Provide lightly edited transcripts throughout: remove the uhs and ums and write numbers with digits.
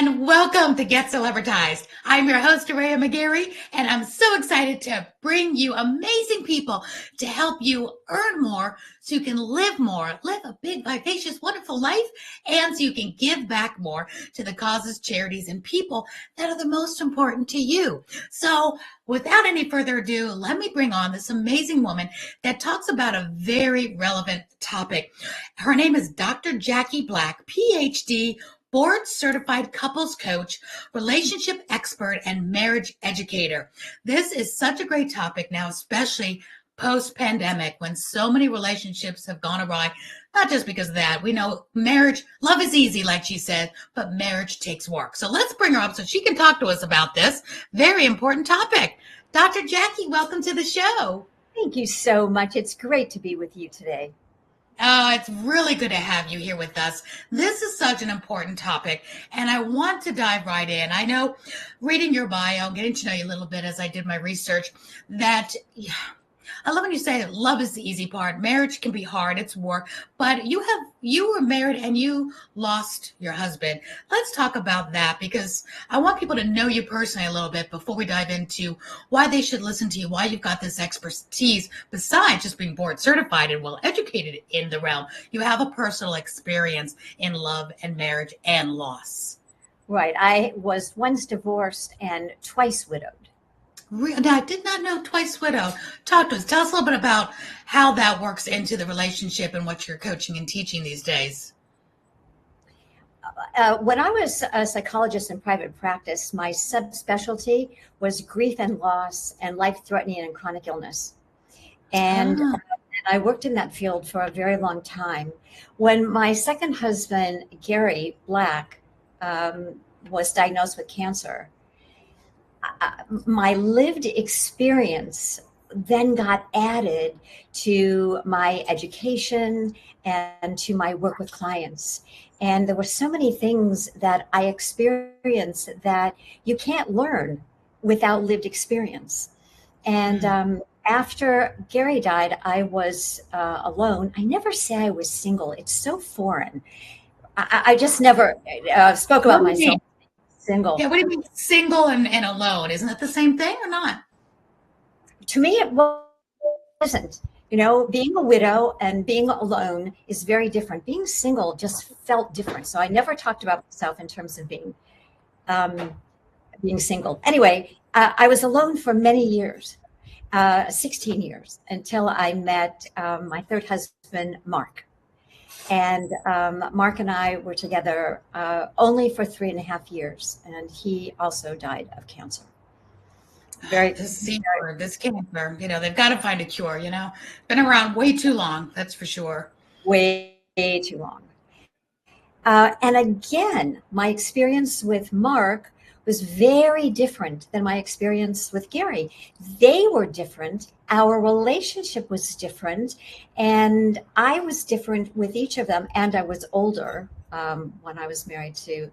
and welcome to Get Celebritized. I'm your host, Aurea McGarry, and I'm so excited to bring you amazing people to help you earn more so you can live more, live a big, vivacious, wonderful life, and so you can give back more to the causes, charities, and people that are the most important to you. So without any further ado, let me bring on this amazing woman that talks about a very relevant topic. Her name is Dr. Jackie Black, PhD, board certified couples coach, relationship expert, and marriage educator. This is such a great topic now, especially post-pandemic when so many relationships have gone awry, not just because of that. We know marriage, love is easy, like she said, but marriage takes work. So let's bring her up so she can talk to us about this very important topic. Dr. Jackie, welcome to the show. Thank you so much. It's great to be with you today. Oh, it's really good to have you here with us. This is such an important topic, and I want to dive right in. I know reading your bio, getting to know you a little bit as I did my research, that I love when you say love is the easy part. Marriage can be hard, it's work, but you were married and you lost your husband. Let's talk about that because I want people to know you personally a little bit before we dive into why they should listen to you, why you've got this expertise besides just being board certified and well educated in the realm. You have a personal experience in love and marriage and loss. Right. I was once divorced and twice widowed. I did not know twice widow. Talk to us. Tell us a little bit about how that works into the relationship and what you're coaching and teaching these days. When I was a psychologist in private practice, my subspecialty was grief and loss and life-threatening and chronic illness. And I worked in that field for a very long time. When my second husband, Gary Black, was diagnosed with cancer, my lived experience then got added to my education and to my work with clients. And there were so many things that I experienced that you can't learn without lived experience. And after Gary died, I was alone. I never say I was single. It's so foreign. I just never spoke about myself. Single. Yeah, what do you mean single and alone? Isn't it the same thing or not? To me, it wasn't. You know, being a widow and being alone is very different. Being single just felt different. So I never talked about myself in terms of being single. Anyway, I was alone for many years, 16 years, until I met my third husband, Mark. And Mark and I were together only for 3.5 years, and he also died of cancer. This cancer, they've got to find a cure. Been around way too long, that's for sure. Way too long. And again, my experience with Mark was very different than my experience with Gary. They were different. Our relationship was different. And I was different with each of them. And I was older when I was married to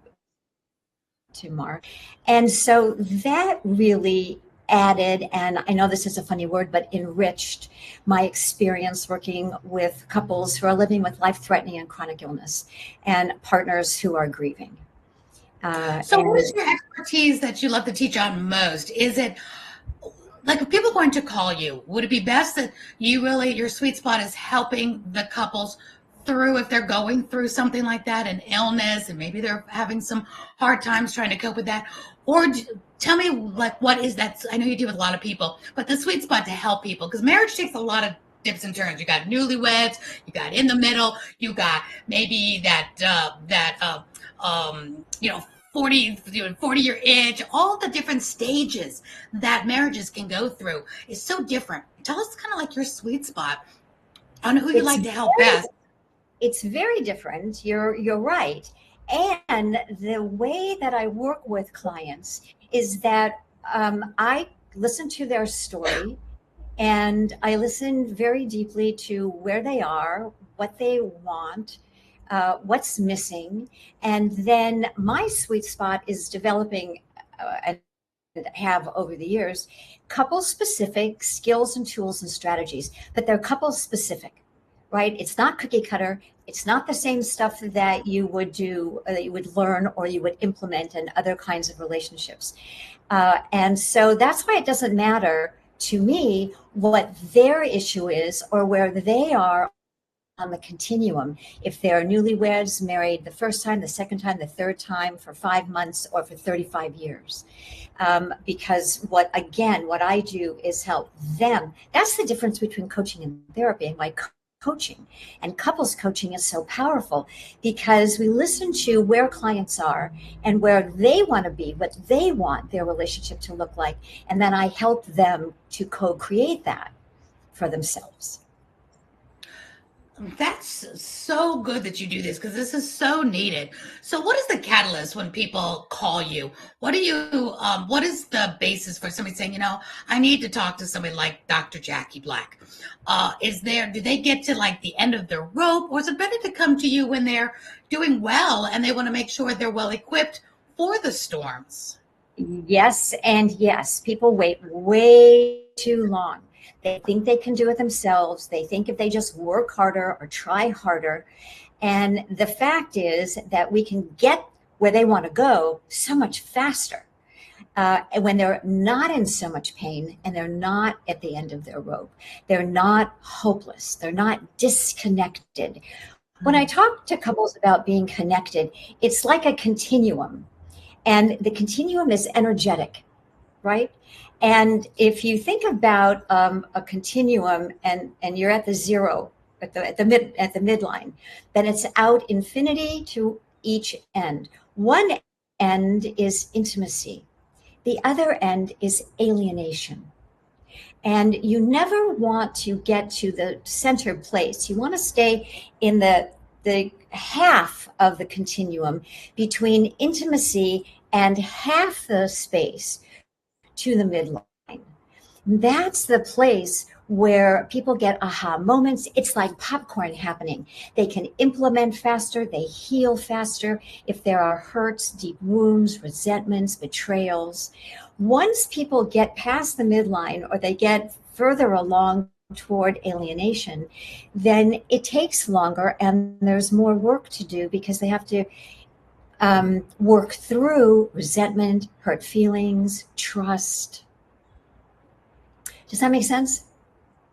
Mark. And so that really added, and I know this is a funny word, but enriched my experience working with couples who are living with life-threatening and chronic illness and partners who are grieving. So what is your expertise that you love to teach on most? Is it like if people are going to call you, would it be best that your sweet spot is helping the couples through if they're going through something like that, an illness, and maybe they're having some hard times trying to cope with that? Or tell me, like, what is that? I know you deal with a lot of people, but the sweet spot to help people, because marriage takes a lot of dips and turns. You got newlyweds, you got in the middle, you got maybe that 40-year itch, all the different stages that marriages can go through is so different. Tell us kind of like your sweet spot on who you like to help best. It's very different. You're right. And the way that I work with clients is that I listen to their story and I listen very deeply to where they are, what they want, what's missing. And then my sweet spot is developing and have over the years couple specific skills and tools and strategies, but they're couple specific, right? It's not cookie cutter. It's not the same stuff that you would do, that you would learn or you would implement in other kinds of relationships. And so that's why it doesn't matter to me what their issue is or where they are on the continuum. If they're newlyweds, married the first time, the second time, the third time, for 5 months, or for 35 years. Because what I do is help them. That's the difference between coaching and therapy. And why coaching and couples coaching is so powerful, because we listen to where clients are and where they want to be, what they want their relationship to look like. And then I help them to co-create that for themselves. That's so good that you do this, because this is so needed. So what is the catalyst when people call you? What is the basis for somebody saying, I need to talk to somebody like Dr. Jackie Black? Do they get to like the end of their rope, or is it better to come to you when they're doing well and they want to make sure they're well equipped for the storms? Yes and yes. People wait way too long. They think they can do it themselves. They think if they just work harder or try harder. And the fact is that we can get where they want to go so much faster when they're not in so much pain and they're not at the end of their rope. They're not hopeless. They're not disconnected. When I talk to couples about being connected, it's like a continuum. And the continuum is energetic, right? And if you think about a continuum and you're at the zero, at the midline, then it's out infinity to each end. One end is intimacy. The other end is alienation. And you never want to get to the center place. You want to stay in the half of the continuum between intimacy and half the space to the midline. That's the place where people get aha moments. It's like popcorn happening. They can implement faster. They heal faster. If there are hurts, deep wounds, resentments, betrayals. Once people get past the midline, or they get further along toward alienation, then it takes longer and there's more work to do, because they have to work through resentment, hurt feelings, trust. Does that make sense?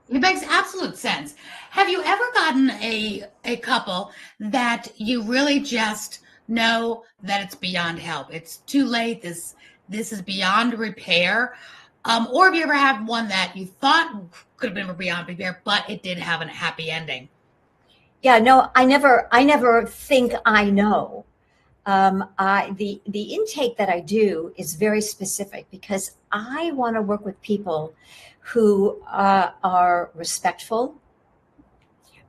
It makes absolute sense. Have you ever gotten a couple that you really just know that it's beyond help? It's too late. This is beyond repair. Or have you ever had one that you thought could have been beyond repair, but it did have a happy ending? Yeah, no, I never think I know. The intake that I do is very specific, because I want to work with people who are respectful,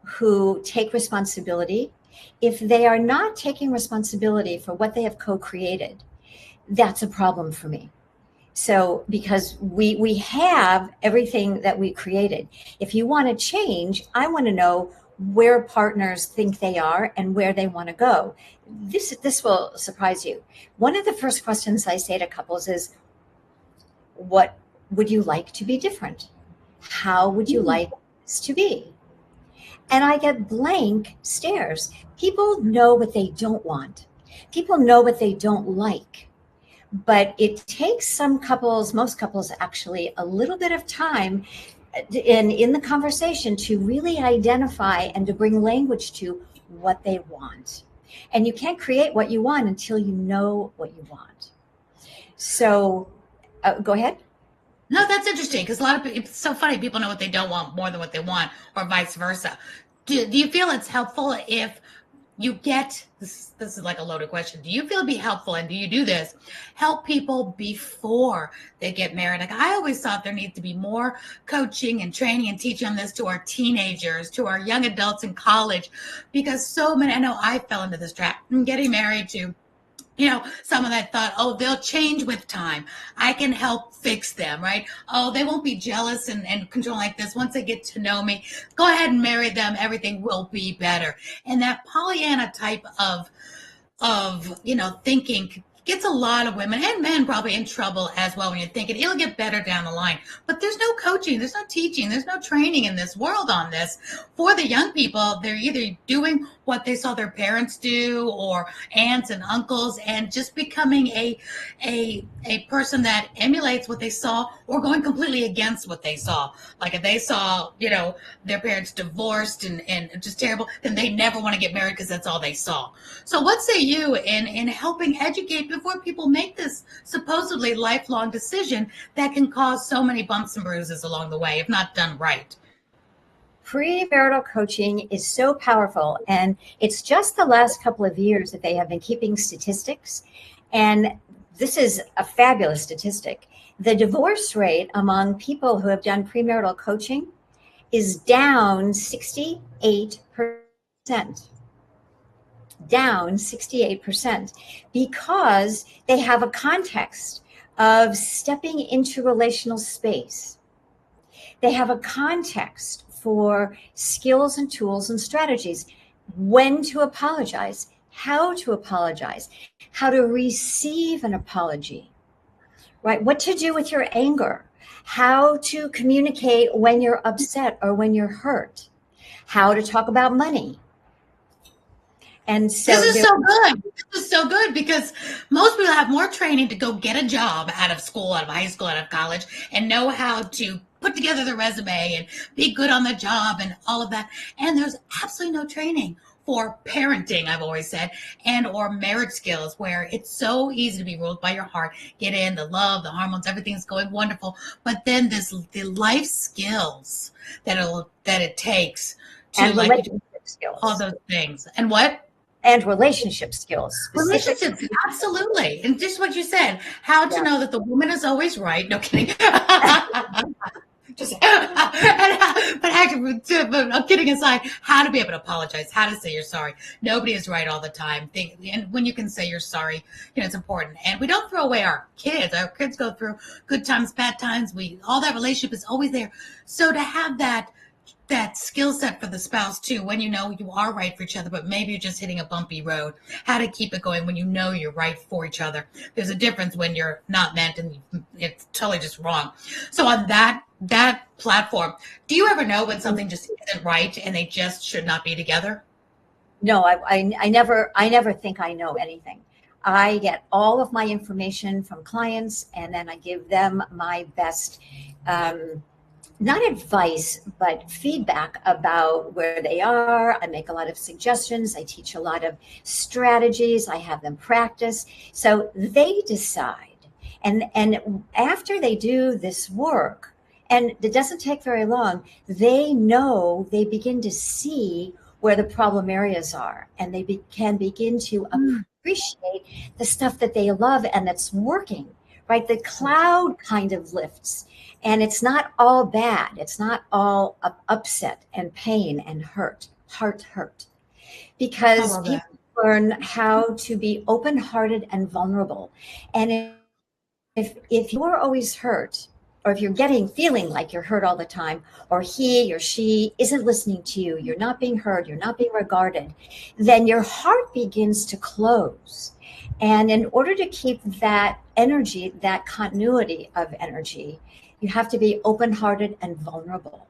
who take responsibility. If they are not taking responsibility for what they have co-created, that's a problem for me. So, because we have everything that we created. If you want to change, I want to know where partners think they are and where they want to go. This will surprise you. One of the first questions I say to couples is, what would you like to be different? How would you like this to be? And I get blank stares. People know what they don't want. People know what they don't like. But it takes some couples, most couples actually, a little bit of time in the conversation to really identify and to bring language to what they want. And you can't create what you want until you know what you want. So go ahead. No, that's interesting, because a lot of people, it's so funny. People know what they don't want more than what they want, or vice versa. Do you feel it's helpful if you get this is like a loaded question. Do you feel it'd be helpful, and do you do this, help people before they get married? Like, I always thought there needs to be more coaching and training and teaching on this to our teenagers, to our young adults in college, because so many, I know I fell into this trap, getting married to someone that thought, oh, they'll change with time. I can help fix them, right? Oh, they won't be jealous and control like this. Once they get to know me, go ahead and marry them. Everything will be better. And that Pollyanna type of thinking gets a lot of women and men probably in trouble as well when you're thinking it'll get better down the line. But there's no coaching, there's no teaching, there's no training in this world on this. For the young people, they're either doing what they saw their parents do or aunts and uncles and just becoming a person that emulates what they saw or going completely against what they saw. Like if they saw, their parents divorced and just terrible, then they never want to get married because that's all they saw. So what say you in helping educate before people make this supposedly lifelong decision that can cause so many bumps and bruises along the way if not done right? Premarital coaching is so powerful, and it's just the last couple of years that they have been keeping statistics, and this is a fabulous statistic. The divorce rate among people who have done premarital coaching is down 68%. Down 68% because they have a context of stepping into relational space. They have a context for skills and tools and strategies, when to apologize, how to receive an apology, right? What to do with your anger, how to communicate when you're upset or when you're hurt, how to talk about money. And so this is so good. This is so good because most people have more training to go get a job out of school, out of high school, out of college, and know how to put together the resume and be good on the job and all of that. And there's absolutely no training for parenting, I've always said, and or marriage skills, where it's so easy to be ruled by your heart, get in the love, the hormones, everything's going wonderful. But then the life skills that it takes to and relationship skills, all those things. And what? And relationship skills. Relationships, absolutely. And just what you said, how to know that the woman is always right. No kidding. But kidding aside, how to be able to apologize, how to say you're sorry. Nobody is right all the time. And when you can say you're sorry, it's important. And we don't throw away our kids. Our kids go through good times, bad times. All that relationship is always there. So to have that skill set for the spouse too, when you are right for each other, but maybe you're just hitting a bumpy road, how to keep it going when you're right for each other. There's a difference when you're not meant and it's totally just wrong. So on that platform, do you ever know when something just isn't right and they just should not be together? No, I never think I know anything. I get all of my information from clients and then I give them my best not advice, but feedback about where they are. I make a lot of suggestions. I teach a lot of strategies. I have them practice. So they decide. And after they do this work, and it doesn't take very long, they begin to see where the problem areas are. And they can begin to appreciate the stuff that they love and that's working, right? The cloud kind of lifts. And it's not all bad. It's not all upset and pain and heart hurt. Because people learn how to be open-hearted and vulnerable. And if you're always hurt, or if you're feeling like you're hurt all the time, or he or she isn't listening to you, you're not being heard, you're not being regarded, then your heart begins to close. And in order to keep that energy, that continuity of energy, you have to be open-hearted and vulnerable.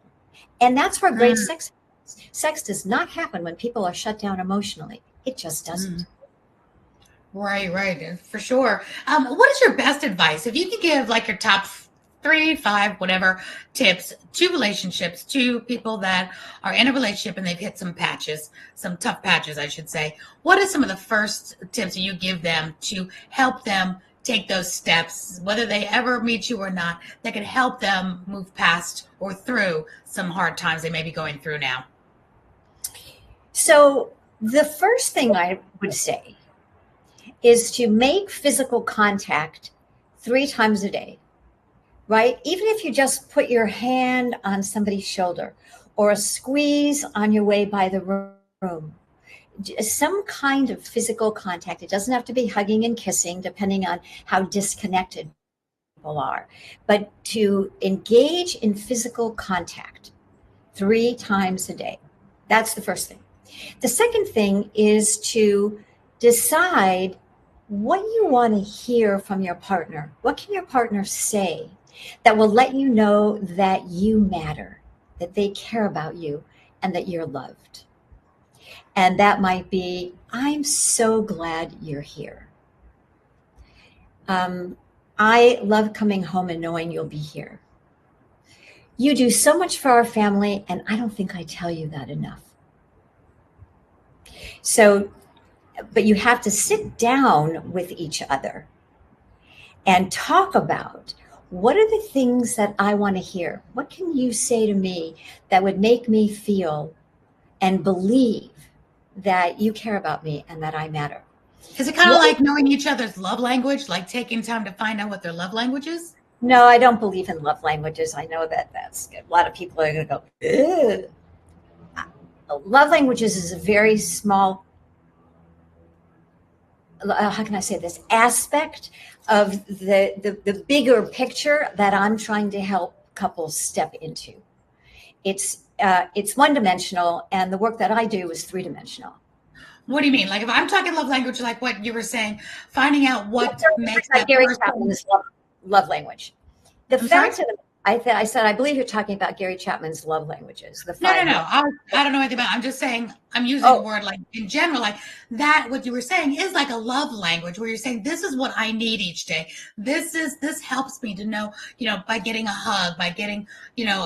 And that's where great sex happens. Sex does not happen when people are shut down emotionally. It just doesn't. Right. For sure. What is your best advice? If you could give like your top 3, 5, whatever tips to relationships, to people that are in a relationship and they've hit some tough patches, I should say. What are some of the first tips that you give them to help them take those steps, whether they ever meet you or not, that can help them move past or through some hard times they may be going through now? So the first thing I would say is to make physical contact 3 times a day, right? Even if you just put your hand on somebody's shoulder or a squeeze on your way by the room, some kind of physical contact. It doesn't have to be hugging and kissing, depending on how disconnected people are, but to engage in physical contact 3 times a day. That's the first thing. The second thing is to decide what you want to hear from your partner. What can your partner say that will let you know that you matter, that they care about you, and that you're loved? And that might be, I'm so glad you're here. I love coming home and knowing you'll be here. You do so much for our family, and I don't think I tell you that enough. So, but you have to sit down with each other and talk about, what are the things that I want to hear? What can you say to me that would make me feel and believe that you care about me and that I matter? Is it kind of like knowing each other's love language, like taking time to find out what their love language is? No, I don't believe in love languages. I know that that's a lot of people are going to go, ugh. Love languages is a very small, how can I say this, aspect of the bigger picture that I'm trying to help couples step into. It's one-dimensional, and the work that I do is three-dimensional. What do you mean? Like if I'm talking love language, like what you were saying, finding out what makes that Gary person. Chapman's love language. The fact of it, I said, I believe you're talking about Gary Chapman's love languages. No. I don't know anything about it. I'm just saying, I'm using a word like in general, like that, what you were saying is like a love language where you're saying, this is what I need each day. This helps me to know, by getting a hug, by getting,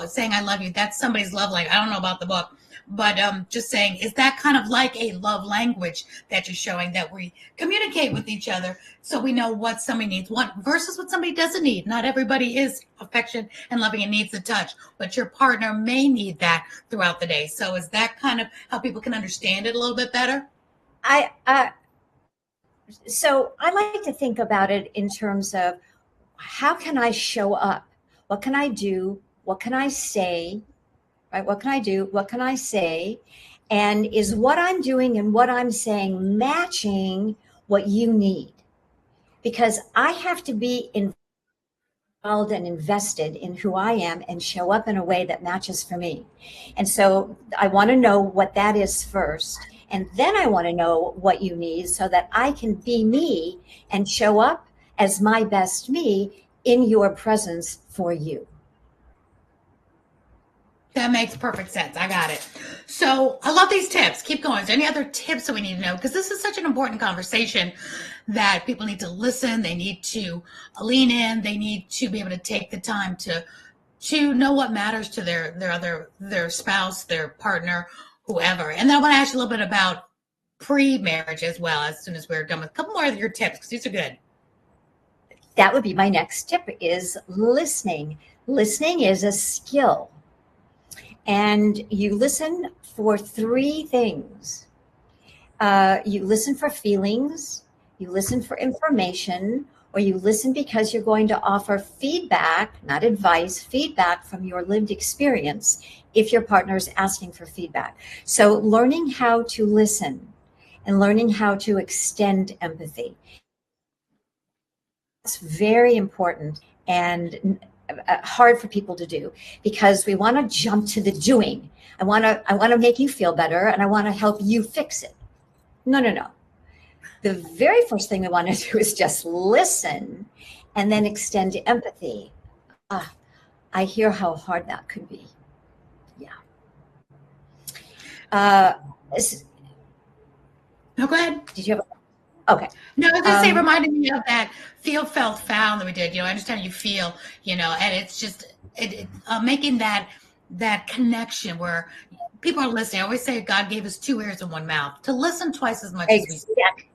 saying I love you. That's somebody's love language. I don't know about the book, but just saying, is that kind of like a love language that you're showing, that we communicate with each other so we know what somebody needs, what versus what somebody doesn't need. Not everybody is affection and loving and needs the touch, but your partner may need that throughout the day. So is that kind of how people can understand it a little bit better? So I like to think about it in terms of, how can I show up? What can I do? What can I say? Right? What can I do? What can I say? And is what I'm doing and what I'm saying matching what you need? Because I have to be involved and invested in who I am and show up in a way that matches for me. And so I want to know what that is first. And then I want to know what you need so that I can be me and show up as my best me in your presence for you. That makes perfect sense. I got it. So I love these tips. Keep going. Is there any other tips that we need to know? Because this is such an important conversation that people need to listen. They need to lean in. They need to be able to take the time to know what matters to their spouse, their partner, whoever. And then I want to ask you a little bit about pre-marriage as well, as soon as we're done with a couple more of your tips, because these are good. That would be my next tip, is listening. Listening is a skill. And you listen for three things. You listen for feelings, you listen for information, or you listen because you're going to offer feedback, not advice, feedback from your lived experience if your partner is asking for feedback. So learning how to listen and learning how to extend empathy. It's very important and hard for people to do, because we want to jump to the doing. I want to make you feel better, and I want to help you fix it. No. The very first thing we want to do is just listen and then extend empathy. I hear how hard that could be. Yeah. No, go ahead. Did you have okay. No, I was going to say, reminded me of that feel, felt, found that we did. I understand how you feel, and it's just making that connection where people are listening. I always say God gave us 2 ears and 1 mouth to listen twice as much as we speak.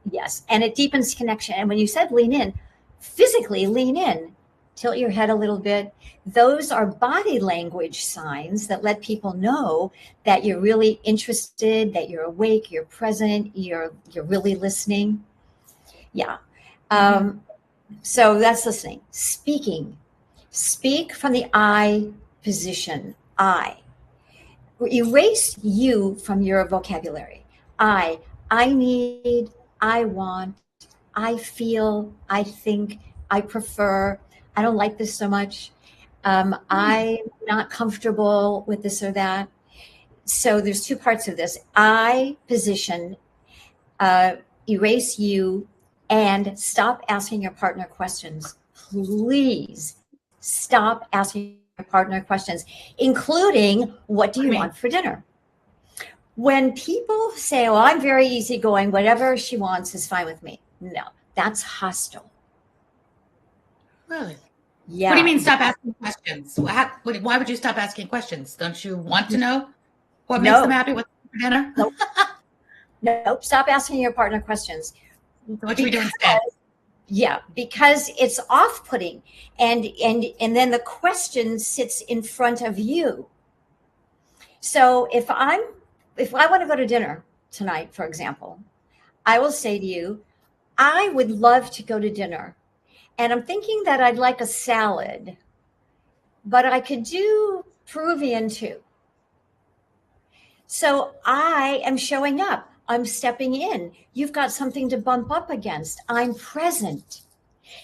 Yes, and it deepens connection. And when you said lean in, physically lean in, tilt your head a little bit. Those are body language signs that let people know that you're really interested, that you're awake, you're present, you're really listening. Yeah. So that's listening. Speaking. Speak from the I position. I. Erase you from your vocabulary. I need, I want, I feel, I think, I prefer, I don't like this so much. I'm not comfortable with this or that. So there's 2 parts of this. I position, erase you, And stop asking your partner questions. Please stop asking your partner questions, including, what do you want for dinner? When people say, well, I'm very easygoing, whatever she wants is fine with me. No, that's hostile. Really? Yeah. What do you mean stop asking questions? Why would you stop asking questions? Don't you want to know what makes them happy? What's for dinner? Nope. Nope. Stop asking your partner questions. What should we do instead? Yeah, because it's off-putting, and then the question sits in front of you. So if I want to go to dinner tonight, for example, I will say to you, I would love to go to dinner, and I'm thinking that I'd like a salad, but I could do Peruvian too. So I am showing up. I'm stepping in. You've got something to bump up against. I'm present.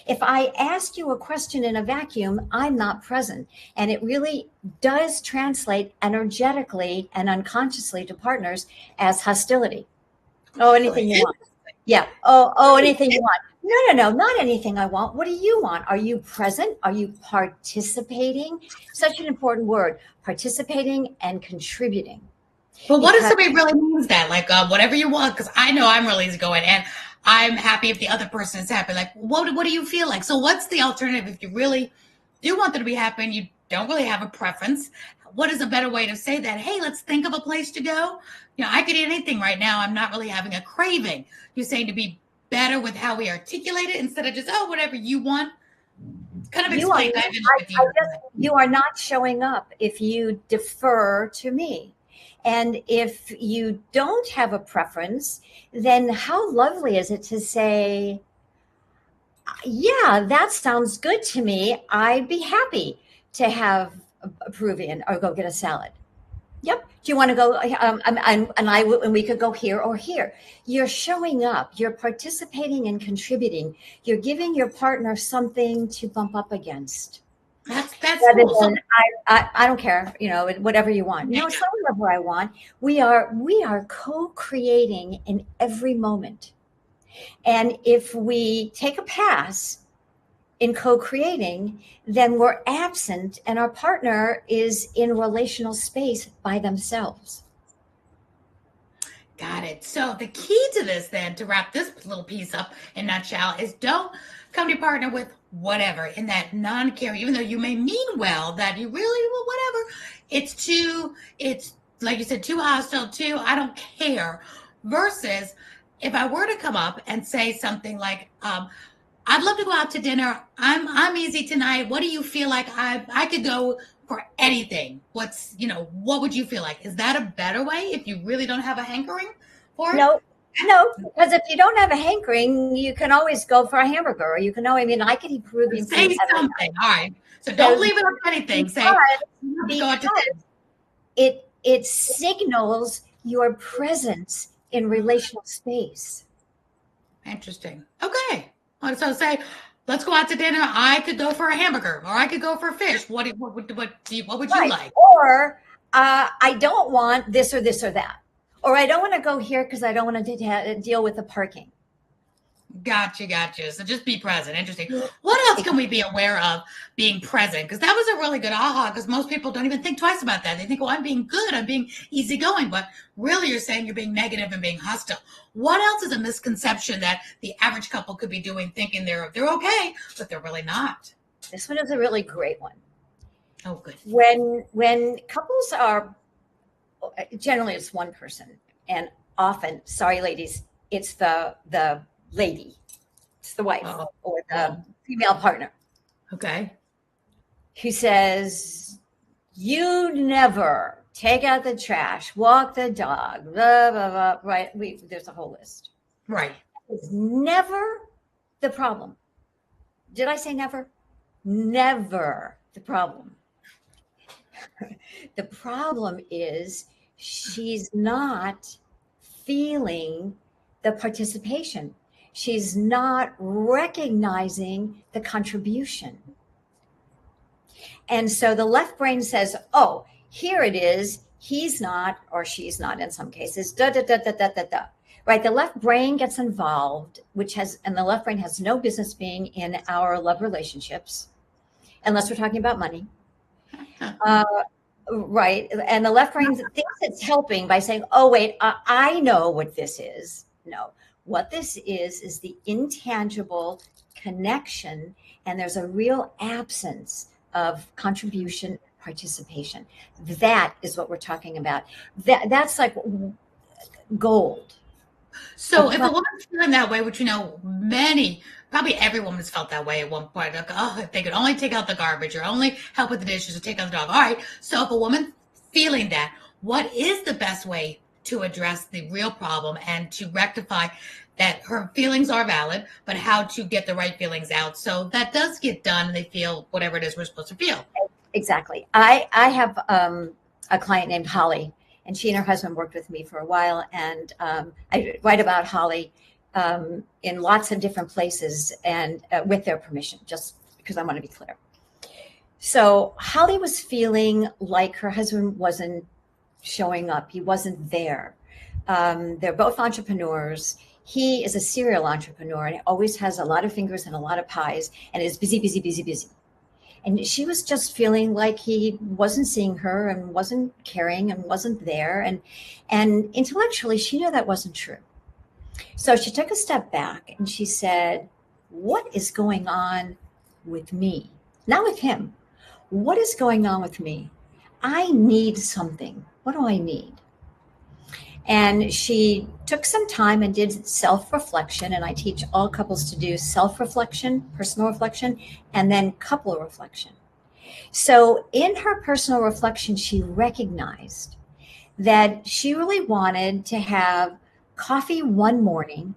If I ask you a question in a vacuum, I'm not present. And it really does translate energetically and unconsciously to partners as hostility. Oh, anything you want. Yeah. Oh, anything you want. No, not anything I want. What do you want? Are you present? Are you participating? Such an important word, participating and contributing. Well, what if somebody really means that? Like, whatever you want, because I know I'm really easygoing and I'm happy if the other person is happy. Like, what do you feel like? So what's the alternative if you really do want them to be happy and you don't really have a preference? What is a better way to say that? Hey, let's think of a place to go. I could eat anything right now. I'm not really having a craving. You're saying to be better with how we articulate it instead of just, whatever you want. Kind of explain that. You are not showing up if you defer to me. And if you don't have a preference, then how lovely is it to say, yeah, that sounds good to me. I'd be happy to have a Peruvian or go get a salad. Yep. Do you want to go? And we could go here or here. You're showing up. You're participating and contributing. You're giving your partner something to bump up against. That's cool. I don't care, whatever you want. No, it's not whatever I want. We are co-creating in every moment. And if we take a pass in co-creating, then we're absent and our partner is in relational space by themselves. Got it. So the key to this then, to wrap this little piece up in a nutshell, is don't come to your partner with whatever in that non-care, even though you may mean well, that you really, well, whatever. It's like you said, too hostile, I don't care. Versus if I were to come up and say something like, I'd love to go out to dinner. I'm easy tonight. What do you feel like? I could go for anything. What would you feel like? Is that a better way if you really don't have a hankering for it? No, because if you don't have a hankering, you can always go for a hamburger, or you can know. I mean, I could eat Peruvian food. Say something. All right. So don't leave it on anything. Say because it signals your presence in relational space. Interesting. Okay. So say, let's go out to dinner. I could go for a hamburger, or I could go for fish. What would you like? Or I don't want this or this or that. Or I don't want to go here because I don't want to deal with the parking. Gotcha. So just be present. Interesting. What else can we be aware of being present? Because that was a really good aha, because most people don't even think twice about that. They think, well, I'm being good, I'm being easygoing. But really, you're saying you're being negative and being hostile. What else is a misconception that the average couple could be doing, thinking they're okay, but they're really not? This one is a really great one. Oh, good. When couples are, generally it's one person, and often, sorry, ladies, it's the lady, it's the wife or the female partner. Okay. Who says, you never take out the trash, walk the dog, blah, blah, blah, right? There's a whole list. Right. It's never the problem. Did I say never? Never the problem. The problem is she's not feeling the participation. She's not recognizing the contribution. And so the left brain says, oh, here it is. He's not, or she's not in some cases, da, da, da, da, da, da, da. right? The left brain gets involved, and the left brain has no business being in our love relationships, unless we're talking about money. Right. And the left brain thinks it's helping by saying, oh, wait, I know what this is. No, what this is the intangible connection. And there's a real absence of contribution, participation. That is what we're talking about. That's like gold. So if a woman's feeling that way, which probably every woman's felt that way at one point. Like, oh, if they could only take out the garbage or only help with the dishes or take out the dog. All right. So if a woman's feeling that, what is the best way to address the real problem and to rectify that her feelings are valid, but how to get the right feelings out so that does get done and they feel whatever it is we're supposed to feel? Exactly. I have a client named Holly, and she and her husband worked with me for a while. And I write about Holly in lots of different places and with their permission, just because I want to be clear. So Holly was feeling like her husband wasn't showing up. He wasn't there. They're both entrepreneurs. He is a serial entrepreneur and always has a lot of fingers and a lot of pies and is busy, busy, busy, busy. And she was just feeling like he wasn't seeing her and wasn't caring and wasn't there. And intellectually, she knew that wasn't true. So she took a step back and she said, what is going on with me? Not with him. What is going on with me? I need something. What do I need? And she took some time and did self-reflection. And I teach all couples to do self-reflection, personal reflection, and then couple reflection. So in her personal reflection, she recognized that she really wanted to have coffee one morning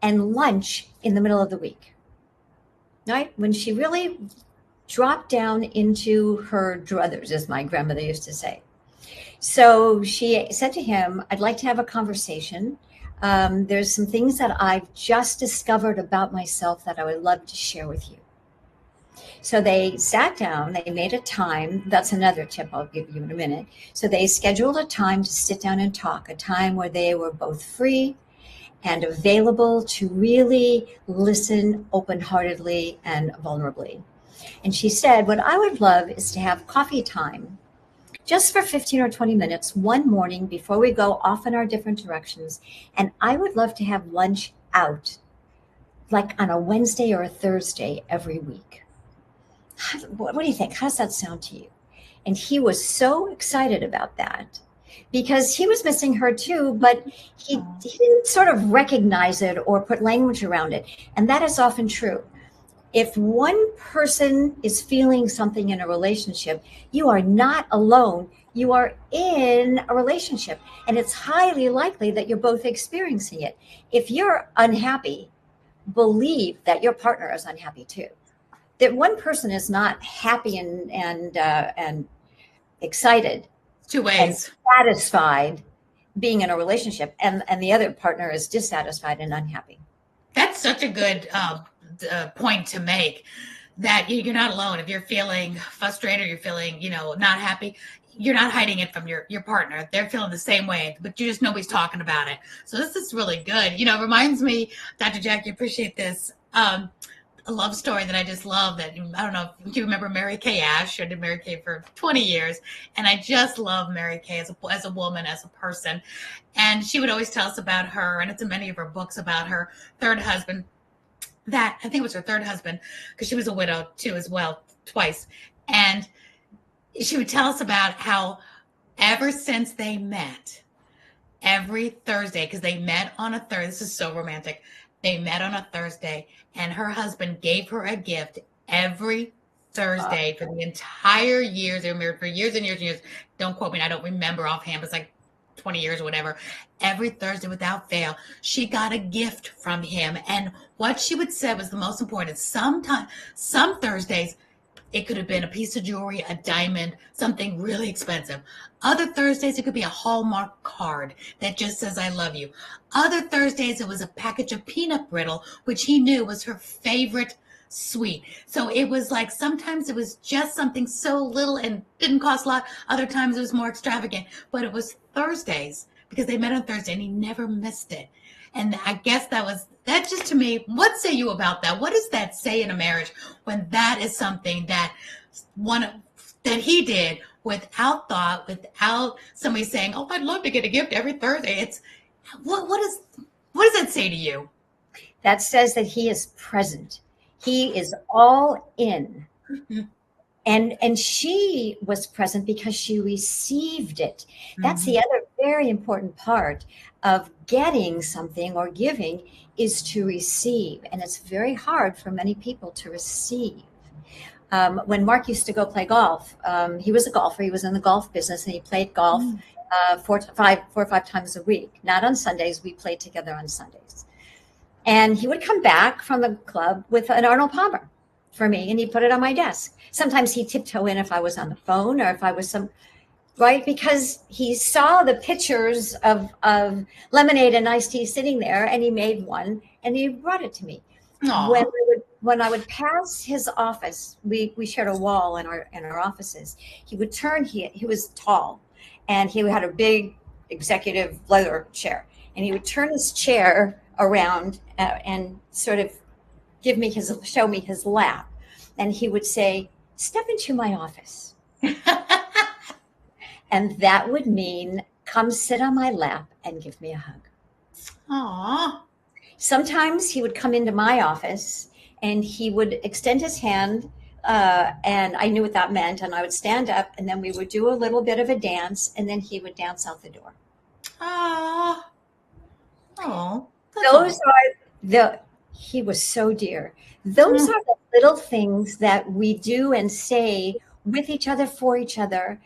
and lunch in the middle of the week, right? When she really dropped down into her druthers, as my grandmother used to say. So she said to him, I'd like to have a conversation. There's some things that I've just discovered about myself that I would love to share with you. So they sat down, they made a time. That's another tip I'll give you in a minute. So they scheduled a time to sit down and talk, a time where they were both free and available to really listen open-heartedly and vulnerably. And she said, what I would love is to have coffee time just for 15 or 20 minutes one morning before we go off in our different directions. And I would love to have lunch out, like on a Wednesday or a Thursday every week. What do you think? How does that sound to you? And he was so excited about that because he was missing her too, but he didn't sort of recognize it or put language around it. And that is often true. If one person is feeling something in a relationship, you are not alone. You are in a relationship, and it's highly likely that you're both experiencing it. If you're unhappy, believe that your partner is unhappy too. That one person is not happy and excited, Two ways, and satisfied being in a relationship, and the other partner is dissatisfied and unhappy. That's such a good point to make, that you're not alone. If you're feeling frustrated, you're feeling, not happy, you're not hiding it from your partner. They're feeling the same way, but nobody's talking about it. So this is really good. It reminds me, Dr. Jack, you appreciate this. A love story that I just love, that I don't know if you remember Mary Kay Ash. I did Mary Kay for 20 years. And I just love Mary Kay as a woman, as a person. And she would always tell us about her, and it's in many of her books, about her third husband. I think it was her third husband, because she was a widow too as well, twice. And she would tell us about how ever since they met, every Thursday, because they met on a Thursday, this is so romantic. They met on a Thursday, and her husband gave her a gift every Thursday for the entire years. They were married for years and years and years. Don't quote me. I don't remember offhand, but it's like 20 years or whatever. Every Thursday without fail, she got a gift from him. And what she would say was the most important. Some Thursdays, it could have been a piece of jewelry, a diamond, something really expensive. Other Thursdays, it could be a Hallmark card that just says, I love you. Other Thursdays, it was a package of peanut brittle, which he knew was her favorite sweet. So it was like, sometimes it was just something so little and didn't cost a lot. Other times it was more extravagant, but it was Thursdays because they met on Thursday and he never missed it. And I guess that just to me, what say you about that? What does that say in a marriage when that is something that that he did without thought, without somebody saying, "Oh, I'd love to get a gift every Thursday." It's what does that say to you? That says that he is present. He is all in. And she was present because she received it. That's the other very important part of getting something or giving, is to receive. And it's very hard for many people to receive. When Mark used to go play golf, he was a golfer. He was in the golf business, and he played golf 4 or 5 times a week. Not on Sundays. We played together on Sundays. And he would come back from the club with an Arnold Palmer for me, and he'd put it on my desk. Sometimes he'd tiptoe in if I was on the phone, or if I was right, because he saw the pictures of lemonade and iced tea sitting there, and he made one, and he brought it to me. When I would pass his office, we shared a wall in our offices. He would turn. He was tall, and he had a big executive leather chair, and he would turn his chair around and sort of show me his lap, and he would say, "Step into my office." And that would mean, come sit on my lap and give me a hug. Aww. Sometimes he would come into my office and he would extend his hand, and I knew what that meant, and I would stand up, and then we would do a little bit of a dance, and then he would dance out the door. Aww. Oh. He was so dear. Those are the little things that we do and say with each other, for each other.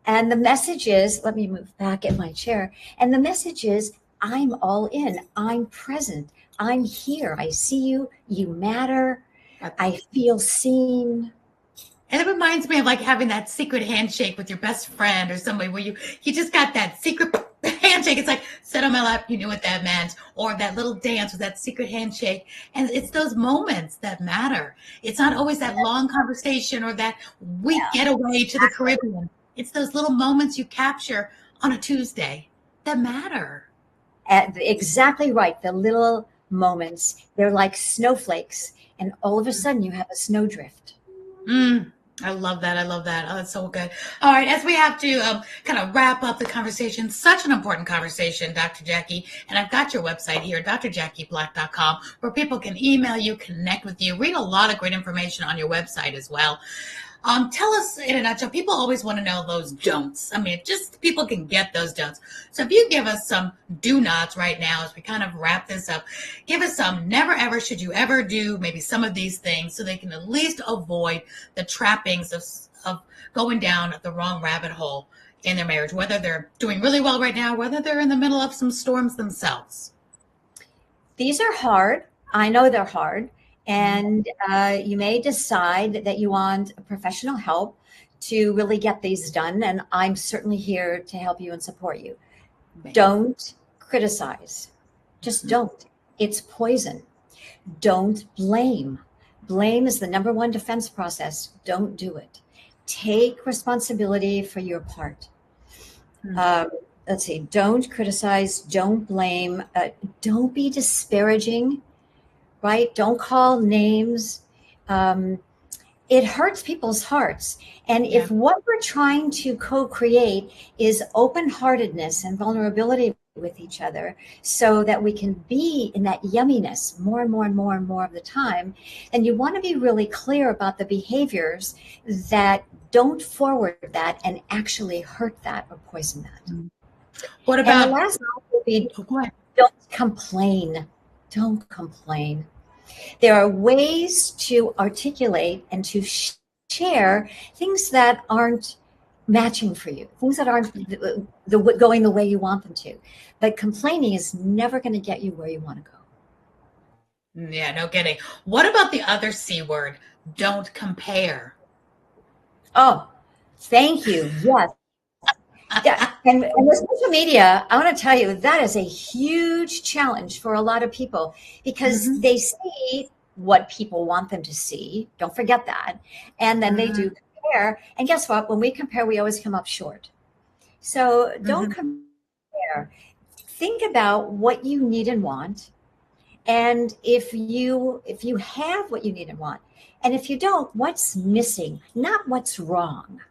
And the message is, let me move back in my chair. And the message is, I'm all in. I'm present. I'm here. I see you. You matter. I feel seen. And it reminds me of like having that secret handshake with your best friend or somebody where you just got that secret handshake. It's like, sit on my lap, you knew what that meant. Or that little dance with that secret handshake. And it's those moments that matter. It's not always that long conversation or that week getaway to the Caribbean. It's those little moments you capture on a Tuesday that matter. Exactly right. The little moments, they're like snowflakes. And all of a sudden you have a snowdrift. I love that. I love that. Oh, that's so good. All right. As we have to kind of wrap up the conversation, such an important conversation, Dr. Jackie. And I've got your website here, drjackieblack.com, where people can email you, connect with you, read a lot of great information on your website as well. Tell us in a nutshell, people always want to know those don'ts. I mean, just people can get those don'ts. So if you give us some do nots right now, as we kind of wrap this up, give us some never ever should you ever do maybe some of these things so they can at least avoid the trappings of going down the wrong rabbit hole in their marriage, whether they're doing really well right now, whether they're in the middle of some storms themselves. These are hard. I know they're hard. And you may decide that you want professional help to really get these done. And I'm certainly here to help you and support you. Don't criticize. Just don't. It's poison. Don't blame. Blame is the number one defense process. Don't do it. Take responsibility for your part. Let's see. Don't criticize. Don't blame. Don't be disparaging. Right? Don't call names. It hurts people's hearts. And if what we're trying to co-create is open-heartedness and vulnerability with each other so that we can be in that yumminess more and more and more and more of the time, then you want to be really clear about the behaviors that don't forward that and actually hurt that or poison that. What about... And the last one would be, don't complain. Don't complain. There are ways to articulate and to share things that aren't matching for you, things that aren't going the way you want them to. But complaining is never going to get you where you want to go. Yeah, no kidding. What about the other C word? Don't compare. Oh, thank you. Yes. Yeah, and with social media, I want to tell you that is a huge challenge for a lot of people because they see what people want them to see. Don't forget that. And then they do compare. And guess what? When we compare, we always come up short. So don't compare. think about what you need and want. And if you have what you need and want, and if you don't, what's missing? Not what's wrong.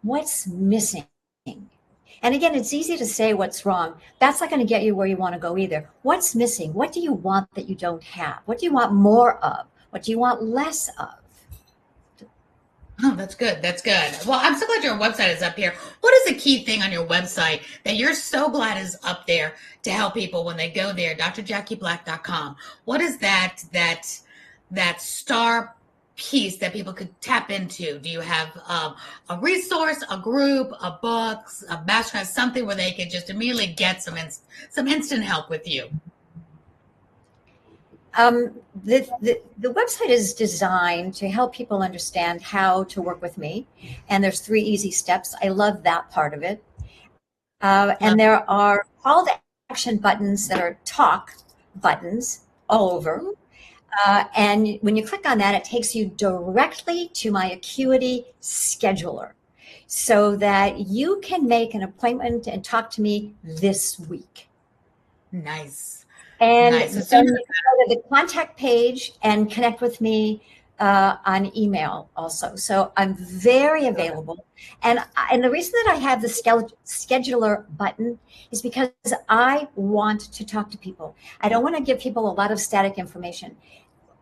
What's missing? And again, it's easy to say what's wrong. That's not going to get you where you want to go either. What's missing? What do you want that you don't have? What do you want more of? What do you want less of? Oh, that's good. That's good. Well, I'm so glad your website is up here. What is the key thing on your website that you're so glad is up there to help people when they go there, drjackieblack.com? What is that star piece that people could tap into? Do you have a resource, a group, a book, a masterclass, something where they could just immediately get some instant help with you? The website is designed to help people understand how to work with me. And there's 3 easy steps. I love that part of it. And there are call to action buttons that are talk buttons all over. And when you click on that, it takes you directly to my Acuity scheduler so that you can make an appointment and talk to me this week. Nice. And nice. then you can go to the contact page and connect with me on email also. So I'm very available. And the reason that I have the scheduler button is because I want to talk to people. I don't want to give people a lot of static information.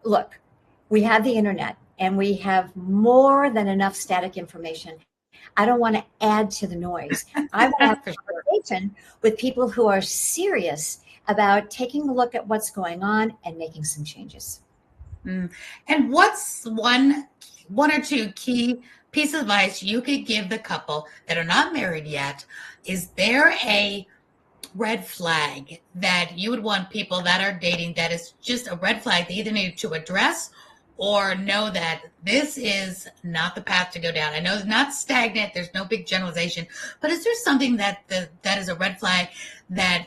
Look, we have the internet and we have more than enough static information. I don't want to add to the noise. I want to have a conversation with people who are serious about taking a look at what's going on and making some changes. And what's one or 2 key pieces of advice you could give the couple that are not married yet? Is there a red flag that you would want people that are dating that is just a red flag they either need to address or know that this is not the path to go down? I know it's not stagnant, there's no big generalization, but is there something that is a red flag that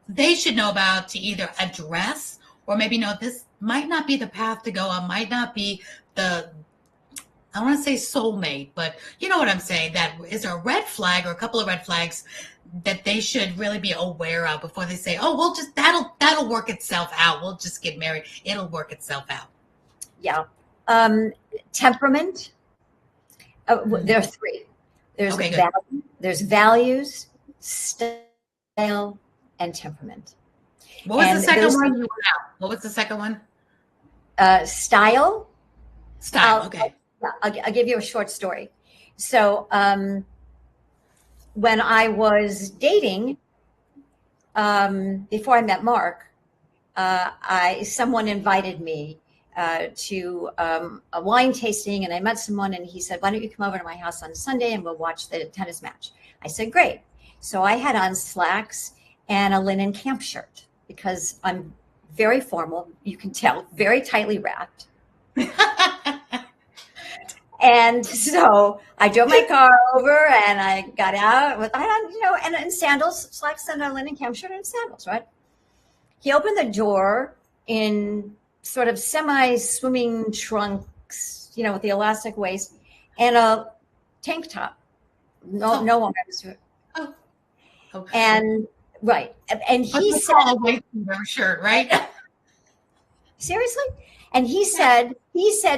they should know about to either address or maybe know this might not be the path to go on, might not be I want to say soulmate, but you know what I'm saying? That is there a red flag or a couple of red flags that they should really be aware of before they say, oh, we'll just, that'll work itself out. We'll just get married. It'll work itself out. Yeah. Temperament. There are 3. There's there's values, style, and temperament. What was the second one you went out? What was the second one? Style. Okay. I'll give you a short story. So when I was dating, before I met Mark, someone invited me to a wine tasting, and I met someone, and he said, why don't you come over to my house on Sunday and we'll watch the tennis match? I said, great. So I had on slacks and a linen camp shirt because I'm very formal. You can tell, very tightly wrapped. And so I drove my car over and I got out with, and sandals, slacks and a linen camp shirt and sandals, right? He opened the door in sort of semi-swimming trunks, with the elastic waist and a tank top. No one has to. Oh. And right. And he said, shirt, right? Seriously? And he said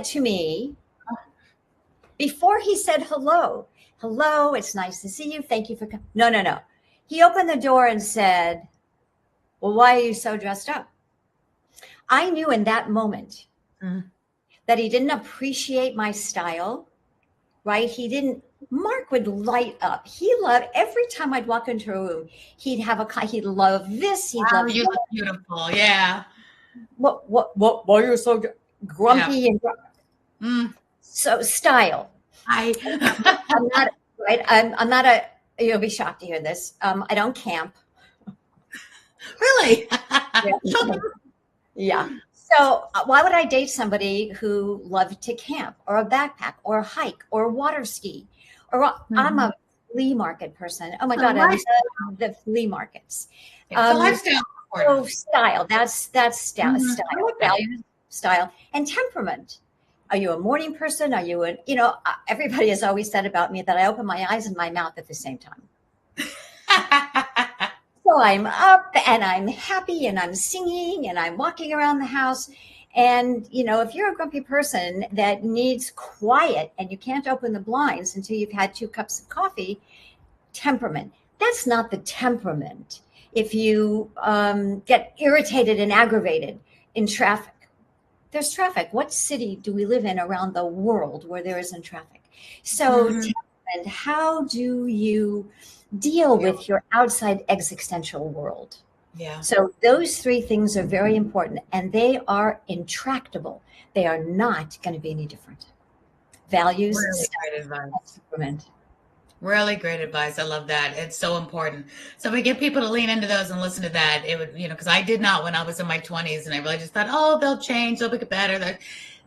to me, before he said hello, it's nice to see you. Thank you for coming. No. He opened the door and said, well, why are you so dressed up? I knew in that moment that he didn't appreciate my style, right? Mark would light up. He loved every time I'd walk into a room, he'd love this. He'd love you look beautiful. Yeah. What, why are you so grumpy and so style? I'm not right. I'm not you'll be shocked to hear this. I don't camp. Really? Yeah. So why would I date somebody who loved to camp or a backpack or hike or water ski? Or I'm a flea market person. Oh my God, I love the flea markets. Lifestyle. So style. That's style. Style, value, style, and temperament. Are you a morning person? Are you everybody has always said about me that I open my eyes and my mouth at the same time. So I'm up and I'm happy and I'm singing and I'm walking around the house. And, if you're a grumpy person that needs quiet and you can't open the blinds until you've had 2 cups of coffee, temperament. That's not the temperament. If you get irritated and aggravated in traffic, there's traffic. What city do we live in around the world where there isn't traffic? So, temperament, how do you deal with your outside existential world? Yeah. So those 3 things are very important, and they are intractable. They are not going to be any different. Values, Really style, great advice. and temperament. Really great advice. I love that. It's so important. So if we get people to lean into those and listen to that, it would, because I did not when I was in my 20s, and I really just thought, oh, they'll change, they'll get better.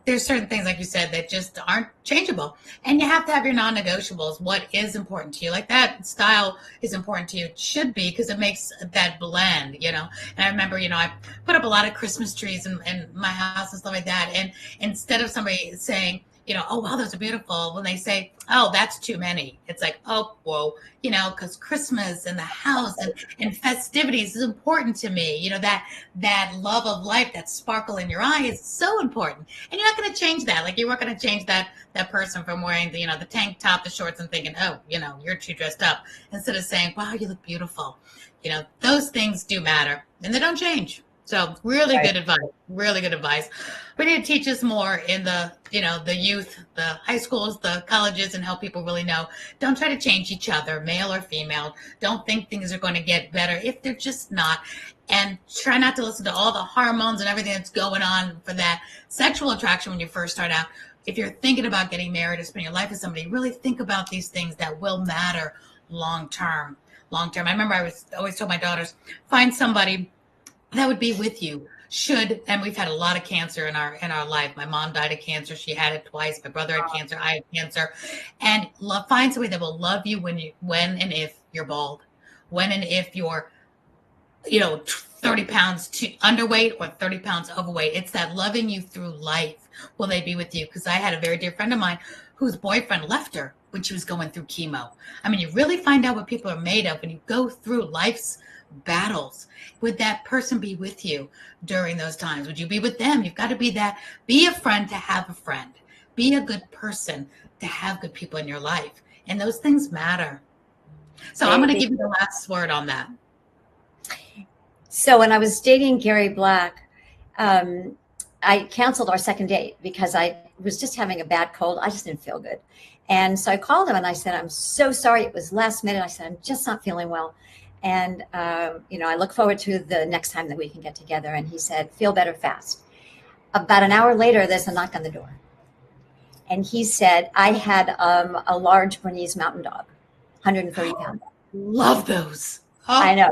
There's certain things, like you said, that just aren't changeable. And you have to have your non-negotiables. What is important to you? Like that style is important to you. It should be, because it makes that blend, And I remember, I put up a lot of Christmas trees in my house and stuff like that. And instead of somebody saying, oh, wow, those are beautiful, when they say, oh, that's too many, it's like, oh, whoa, because Christmas and the house and festivities is important to me. That love of life, that sparkle in your eye is so important. And you're not going to change that. Like, you weren't going to change that person from wearing the tank top, the shorts, and thinking, oh, you're too dressed up, instead of saying, wow, you look beautiful. Those things do matter, and they don't change. So really good advice. Really good advice. We need to teach us more in the youth, the high schools, the colleges, and help people really know. Don't try to change each other, male or female. Don't think things are going to get better if they're just not. And try not to listen to all the hormones and everything that's going on for that sexual attraction when you first start out. If you're thinking about getting married or spending your life with somebody, really think about these things that will matter long term. I remember I always told my daughters, find somebody that would be with you. And we've had a lot of cancer in our life. My mom died of cancer. She had it twice. My brother had cancer. I had cancer. And find somebody that will love you when and if you're bald, when and if you're 30 pounds underweight or 30 pounds overweight. It's that loving you through life. Will they be with you? Because I had a very dear friend of mine whose boyfriend left her when she was going through chemo. I mean, you really find out what people are made of when you go through life's battles. Would that person be with you during those times? Would you be with them? You've got to be a friend to have a friend. Be a good person to have good people in your life. And those things matter. So I'm going to give you the last word on that. So when I was dating Gary Black, I canceled our second date because I was just having a bad cold. I just didn't feel good. And so I called him and I said, I'm so sorry. It was last minute. I said, I'm just not feeling well. And, I look forward to the next time that we can get together. And he said, feel better fast. About an hour later, there's a knock on the door. And he said, I had a large Bernese mountain dog, 130 pounds. Love those. Oh. I know.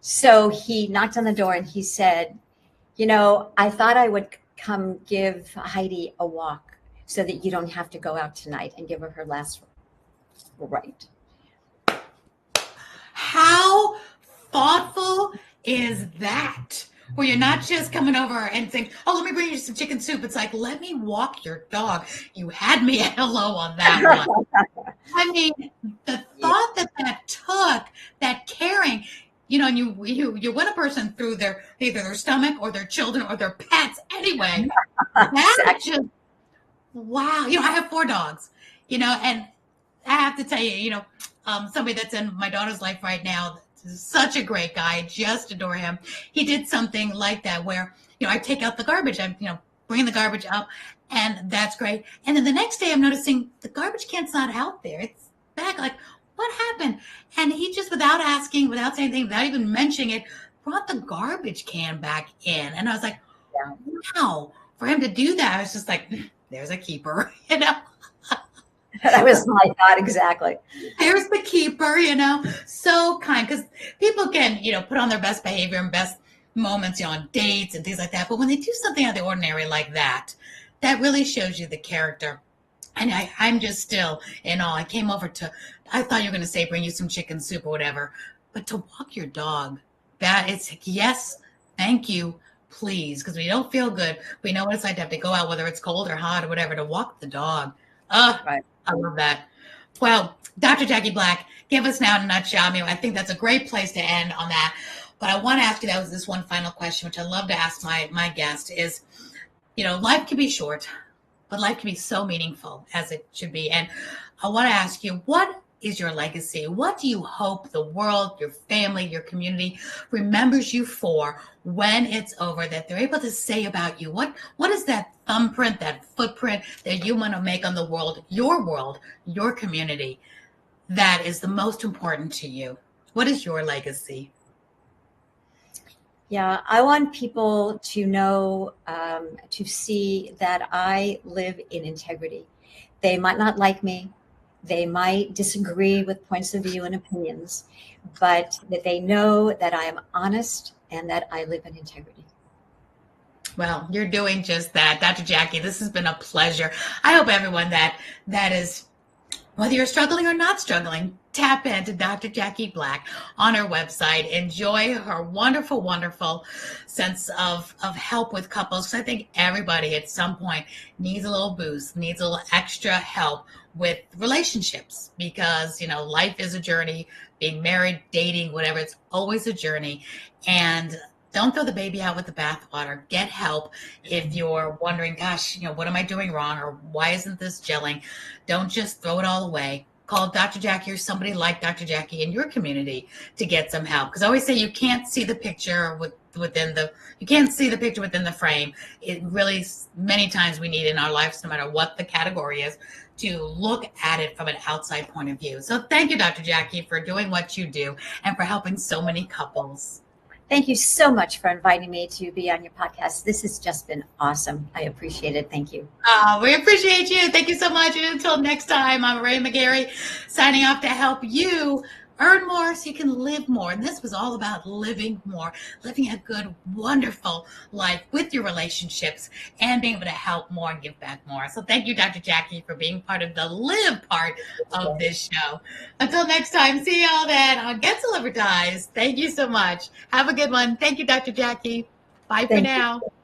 So he knocked on the door and he said, I thought I would come give Heidi a walk so that you don't have to go out tonight, and give her last right. How thoughtful is that? Where you're not just coming over and think, oh, let me bring you some chicken soup. It's like, let me walk your dog. You had me at hello on that one. I mean, the thought that took, that caring, and you win a person through either their stomach or their children or their pets anyway. That's just, wow. I have 4 dogs, and I have to tell you, somebody that's in my daughter's life right now, such a great guy. I just adore him. He did something like that where, I take out the garbage. I'm, bringing the garbage up, and that's great. And then the next day I'm noticing the garbage can's not out there. It's back. Like, what happened? And he just, without asking, without saying anything, without even mentioning it, brought the garbage can back in. And I was like, wow, for him to do that, I was just like, there's a keeper, That was my thought exactly. There's the keeper, so kind, because people can, put on their best behavior and best moments, on dates and things like that. But when they do something out of the ordinary like that, that really shows you the character. And I'm just still in awe. I came over I thought you were going to say bring you some chicken soup or whatever, but to walk your dog, that it's yes, thank you, please, because we don't feel good. We know what it's like to have to go out, whether it's cold or hot or whatever, to walk the dog. Right. I love that. Well, Dr. Jackie Black, give us now in a nutshell. I mean, I think that's a great place to end on that. But I want to ask you, that was this one final question, which I love to ask my guest is, life can be short, but life can be so meaningful as it should be. And I want to ask you, what is your legacy? What do you hope the world, your family, your community remembers you for when it's over, that they're able to say about you? What is that thumbprint, that footprint that you want to make on the world, your community, that is the most important to you? What is your legacy? Yeah, I want people to know, to see that I live in integrity. They might not like me. They might disagree with points of view and opinions, but that they know that I am honest and that I live in integrity. Well, you're doing just that. Dr. Jackie, this has been a pleasure. I hope everyone that is, whether you're struggling or not struggling, tap into Dr. Jackie Black on her website. Enjoy her wonderful, wonderful sense of help with couples. Because I think everybody at some point needs a little boost, needs a little extra help with relationships, because, life is a journey. Being married, dating, whatever, it's always a journey. And don't throw the baby out with the bathwater. Get help if you're wondering, gosh, what am I doing wrong? Or why isn't this gelling? Don't just throw it all away. Call Dr. Jackie or somebody like Dr. Jackie in your community to get some help. Because I always say you can't see the picture within the frame. It really, many times we need in our lives, no matter what the category is, to look at it from an outside point of view. So thank you, Dr. Jackie, for doing what you do and for helping so many couples. Thank you so much for inviting me to be on your podcast. This has just been awesome. I appreciate it. Thank you. We appreciate you. Thank you so much. And until next time, I'm Aurea McGarry, signing off to help you earn more so you can live more. And this was all about living more, living a good, wonderful life with your relationships and being able to help more and give back more. So thank you, Dr. Jackie, for being part of the live part of this show. Until next time, see y'all then on Get Celebritized. Thank you so much. Have a good one. Thank you, Dr. Jackie. Bye for now.